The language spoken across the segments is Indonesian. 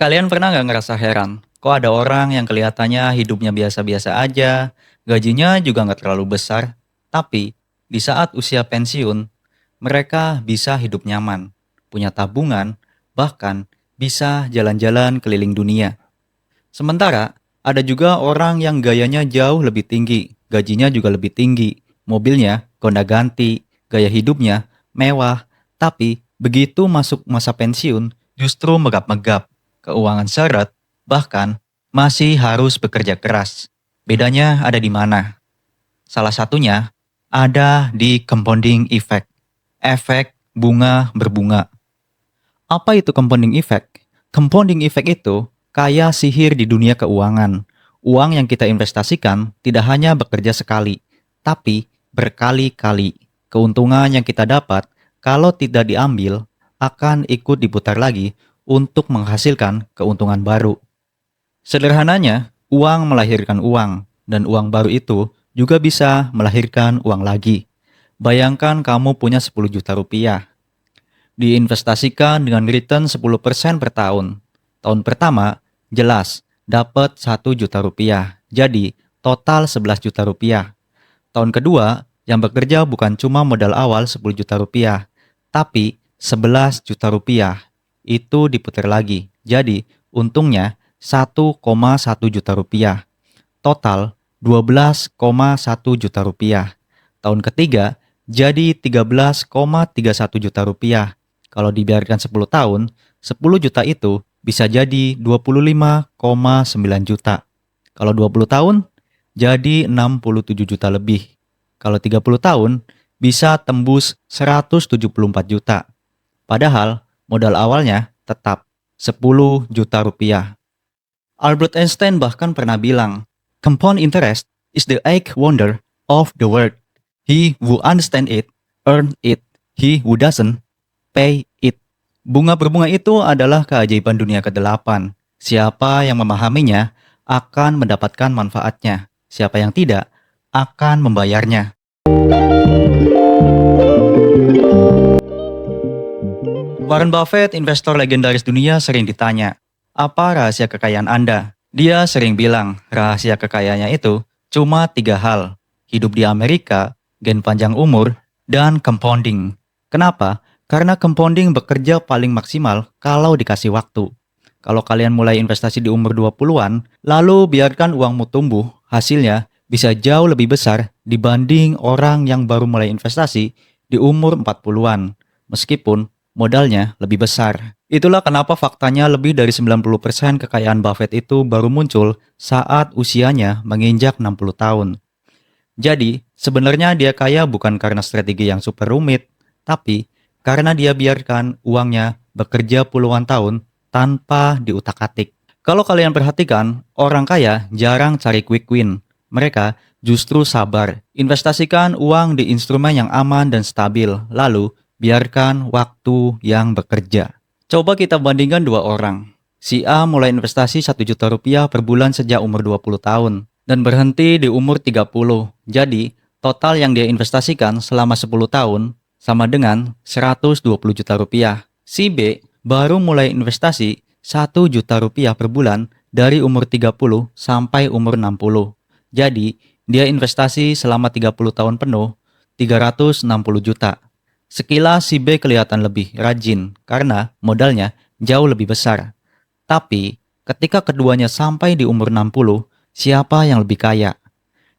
Kalian pernah nggak ngerasa heran? Kok ada orang yang kelihatannya hidupnya biasa-biasa aja, gajinya juga nggak terlalu besar, tapi di saat usia pensiun, mereka bisa hidup nyaman, punya tabungan, bahkan bisa jalan-jalan keliling dunia. Sementara ada juga orang yang gayanya jauh lebih tinggi, gajinya juga lebih tinggi, mobilnya gonta-ganti, gaya hidupnya mewah, tapi begitu masuk masa pensiun justru megap-megap, keuangan seret, bahkan masih harus bekerja keras. Bedanya ada di mana? Salah satunya ada di compounding effect, efek bunga berbunga. Apa itu compounding effect? Compounding effect itu kayak sihir di dunia keuangan. Uang yang kita investasikan tidak hanya bekerja sekali, tapi berkali-kali. Keuntungan yang kita dapat kalau tidak diambil akan ikut diputar lagi untuk menghasilkan keuntungan baru. Sederhananya, uang melahirkan uang, dan uang baru itu juga bisa melahirkan uang lagi. Bayangkan kamu punya 10 juta rupiah, diinvestasikan dengan return 10% per tahun. Tahun pertama, jelas, dapat 1 juta rupiah. Jadi, total 11 juta rupiah. Tahun kedua, yang bekerja bukan cuma modal awal 10 juta rupiah, tapi 11 juta rupiah. Itu diputar lagi. Jadi, untungnya 1,1 juta rupiah. Total 12,1 juta rupiah. Tahun ketiga, jadi 13,31 juta rupiah. Kalau dibiarkan 10 tahun, 10 juta itu bisa jadi 25,9 juta. Kalau 20 tahun, jadi 67 juta lebih. Kalau 30 tahun, bisa tembus 174 juta. Padahal modal awalnya tetap 10 juta rupiah. Albert Einstein bahkan pernah bilang, compound interest is the eighth wonder of the world. He who understand it, earn it. He who doesn't, pay it. Bunga berbunga itu adalah keajaiban dunia ke-8. Siapa yang memahaminya akan mendapatkan manfaatnya. Siapa yang tidak akan membayarnya. Warren Buffett, investor legendaris dunia, sering ditanya, apa rahasia kekayaan Anda? Dia sering bilang, rahasia kekayaannya itu cuma 3 hal. Hidup di Amerika, gen panjang umur, dan compounding. Kenapa? Karena compounding bekerja paling maksimal kalau dikasih waktu. Kalau kalian mulai investasi di umur 20-an, lalu biarkan uangmu tumbuh, hasilnya bisa jauh lebih besar dibanding orang yang baru mulai investasi di umur 40-an. Meskipun modalnya lebih besar. Itulah kenapa faktanya lebih dari 90% kekayaan Buffett itu baru muncul saat usianya menginjak 60 tahun. Jadi, sebenarnya dia kaya bukan karena strategi yang super rumit, tapi karena dia biarkan uangnya bekerja puluhan tahun tanpa diutak-atik. Kalau kalian perhatikan, orang kaya jarang cari quick win. Mereka justru sabar, investasikan uang di instrumen yang aman dan stabil, lalu biarkan waktu yang bekerja. Coba kita bandingkan dua orang. Si A mulai investasi 1 juta rupiah per bulan sejak umur 20 tahun dan berhenti di umur 30. Jadi, total yang dia investasikan selama 10 tahun sama dengan 120 juta rupiah. Si B baru mulai investasi 1 juta rupiah per bulan dari umur 30 sampai umur 60. Jadi, dia investasi selama 30 tahun penuh 360 juta. Sekilas si B kelihatan lebih rajin karena modalnya jauh lebih besar. Tapi ketika keduanya sampai di umur 60, siapa yang lebih kaya?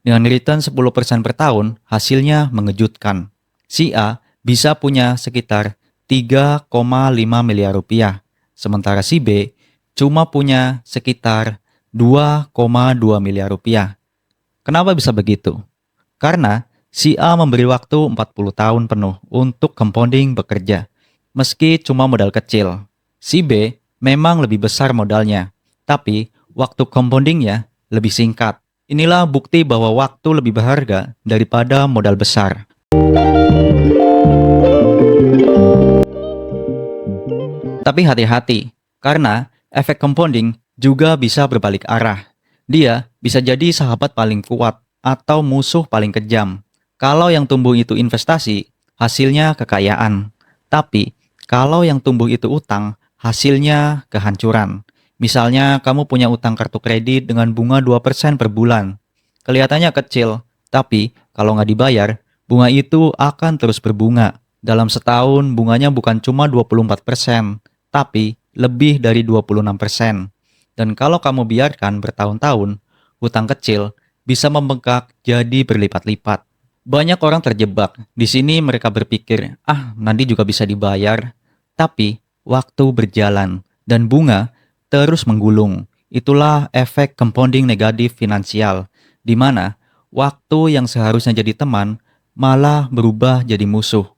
Dengan return 10% per tahun, hasilnya mengejutkan. Si A bisa punya sekitar 3,5 miliar rupiah, sementara si B cuma punya sekitar 2,2 miliar rupiah. Kenapa bisa begitu? Karena si A memberi waktu 40 tahun penuh untuk compounding bekerja, meski cuma modal kecil. Si B memang lebih besar modalnya, tapi waktu compoundingnya lebih singkat. Inilah bukti bahwa waktu lebih berharga daripada modal besar. Tapi hati-hati, karena efek compounding juga bisa berbalik arah. Dia bisa jadi sahabat paling kuat atau musuh paling kejam. Kalau yang tumbuh itu investasi, hasilnya kekayaan. Tapi, kalau yang tumbuh itu utang, hasilnya kehancuran. Misalnya, kamu punya utang kartu kredit dengan bunga 2% per bulan. Kelihatannya kecil, tapi kalau nggak dibayar, bunga itu akan terus berbunga. Dalam setahun, bunganya bukan cuma 24%, tapi lebih dari 26%. Dan kalau kamu biarkan bertahun-tahun, hutang kecil bisa membengkak jadi berlipat-lipat. Banyak orang terjebak. Di sini mereka berpikir, nanti juga bisa dibayar. Tapi waktu berjalan dan bunga terus menggulung. Itulah efek compounding negatif finansial, di mana waktu yang seharusnya jadi teman malah berubah jadi musuh.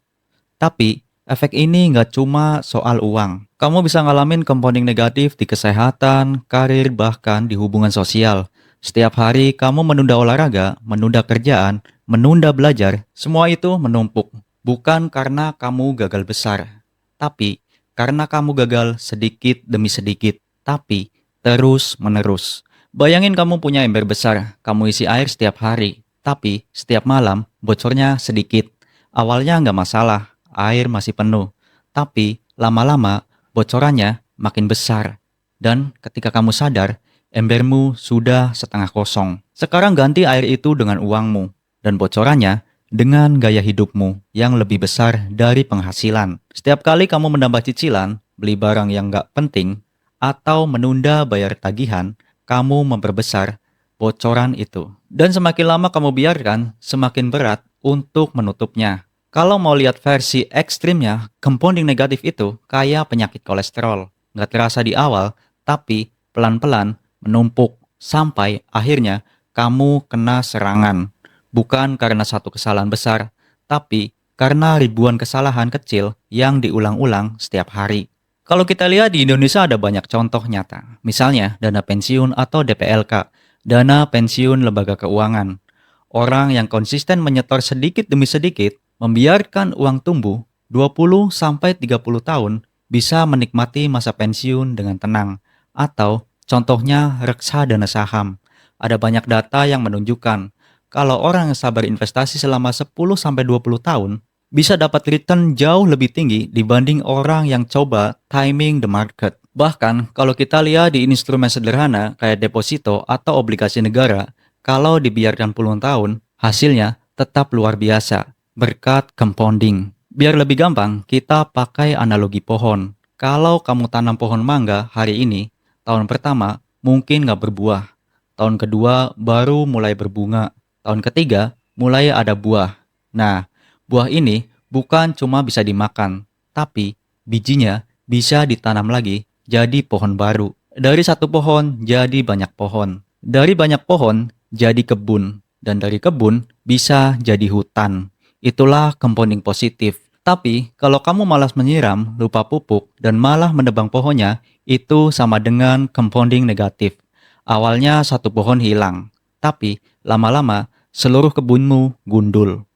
Tapi efek ini nggak cuma soal uang. Kamu bisa ngalamin compounding negatif di kesehatan, karir, bahkan di hubungan sosial. Setiap hari kamu menunda olahraga, menunda kerjaan, menunda belajar, semua itu menumpuk. Bukan karena kamu gagal besar, tapi karena kamu gagal sedikit demi sedikit, tapi terus menerus. Bayangin kamu punya ember besar, kamu isi air setiap hari, tapi setiap malam bocornya sedikit. Awalnya nggak masalah, air masih penuh. Tapi lama-lama bocorannya makin besar. Dan ketika kamu sadar, embermu sudah setengah kosong. Sekarang ganti air itu dengan uangmu. Dan bocorannya dengan gaya hidupmu yang lebih besar dari penghasilan. Setiap kali kamu menambah cicilan, beli barang yang nggak penting, atau menunda bayar tagihan, kamu memperbesar bocoran itu. Dan semakin lama kamu biarkan, semakin berat untuk menutupnya. Kalau mau lihat versi ekstrimnya, compounding negatif itu kayak penyakit kolesterol. Nggak terasa di awal, tapi pelan-pelan menumpuk sampai akhirnya kamu kena serangan. Bukan karena satu kesalahan besar, tapi karena ribuan kesalahan kecil yang diulang-ulang setiap hari. Kalau kita lihat di Indonesia ada banyak contoh nyata. Misalnya dana pensiun atau DPLK, dana pensiun lembaga keuangan. Orang yang konsisten menyetor sedikit demi sedikit, membiarkan uang tumbuh 20-30 tahun, bisa menikmati masa pensiun dengan tenang. Atau contohnya reksadana saham. Ada banyak data yang menunjukkan kalau orang yang sabar investasi selama 10-20 tahun bisa dapat return jauh lebih tinggi dibanding orang yang coba timing the market. Bahkan kalau kita lihat di instrumen sederhana kayak deposito atau obligasi negara, kalau dibiarkan puluhan tahun, hasilnya tetap luar biasa berkat compounding. Biar lebih gampang, kita pakai analogi pohon. Kalau kamu tanam pohon mangga hari ini, tahun pertama mungkin nggak berbuah. Tahun kedua baru mulai berbunga. Tahun ketiga mulai ada buah. Nah, buah ini bukan cuma bisa dimakan, tapi bijinya bisa ditanam lagi jadi pohon baru. Dari satu pohon jadi banyak pohon. Dari banyak pohon jadi kebun. Dan dari kebun bisa jadi hutan. Itulah compounding positif. Tapi kalau kamu malas menyiram, lupa pupuk, dan malah menebang pohonnya, itu sama dengan compounding negatif. Awalnya satu pohon hilang, tapi lama-lama seluruh kebunmu gundul.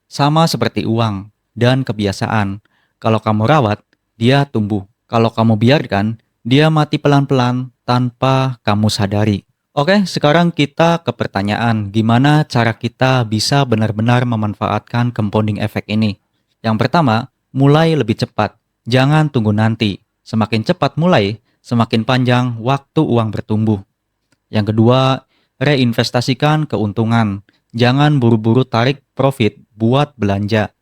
Sama seperti uang dan kebiasaan. Kalau kamu rawat, dia tumbuh. Kalau kamu biarkan, dia mati pelan-pelan tanpa kamu sadari. Oke, sekarang kita ke pertanyaan, gimana cara kita bisa benar-benar memanfaatkan compounding effect ini? Yang pertama, mulai lebih cepat. Jangan tunggu nanti. Semakin cepat mulai, semakin panjang waktu uang bertumbuh. Yang kedua, reinvestasikan keuntungan. Jangan buru-buru tarik profit buat belanja.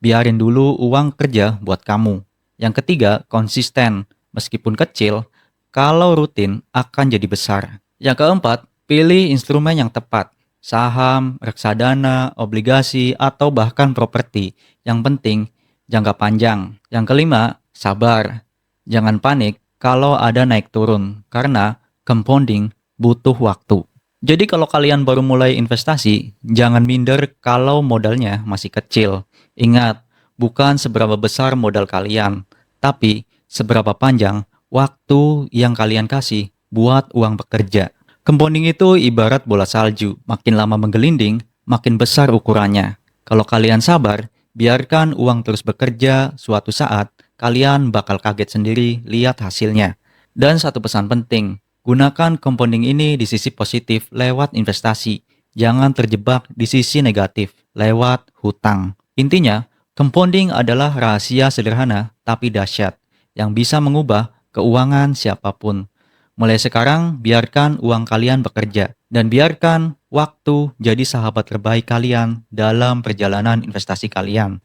Biarin dulu uang kerja buat kamu. Yang ketiga, konsisten. Meskipun kecil, kalau rutin akan jadi besar. Yang keempat, pilih instrumen yang tepat. Saham, reksadana, obligasi, atau bahkan properti. Yang penting, jangka panjang. Yang kelima, sabar. Jangan panik kalau ada naik turun, karena compounding butuh waktu. Jadi kalau kalian baru mulai investasi, jangan minder kalau modalnya masih kecil. Ingat, bukan seberapa besar modal kalian, tapi seberapa panjang waktu yang kalian kasih buat uang bekerja. Compounding itu ibarat bola salju, makin lama menggelinding, makin besar ukurannya. Kalau kalian sabar, biarkan uang terus bekerja, suatu saat kalian bakal kaget sendiri lihat hasilnya. Dan satu pesan penting, gunakan compounding ini di sisi positif lewat investasi. Jangan terjebak di sisi negatif lewat hutang. Intinya, compounding adalah rahasia sederhana tapi dahsyat yang bisa mengubah keuangan siapapun. Mulai sekarang, biarkan uang kalian bekerja dan biarkan waktu jadi sahabat terbaik kalian dalam perjalanan investasi kalian.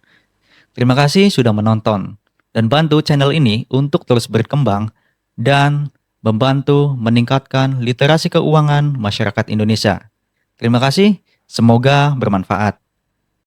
Terima kasih sudah menonton dan bantu channel ini untuk terus berkembang dan membantu meningkatkan literasi keuangan masyarakat Indonesia. Terima kasih, semoga bermanfaat.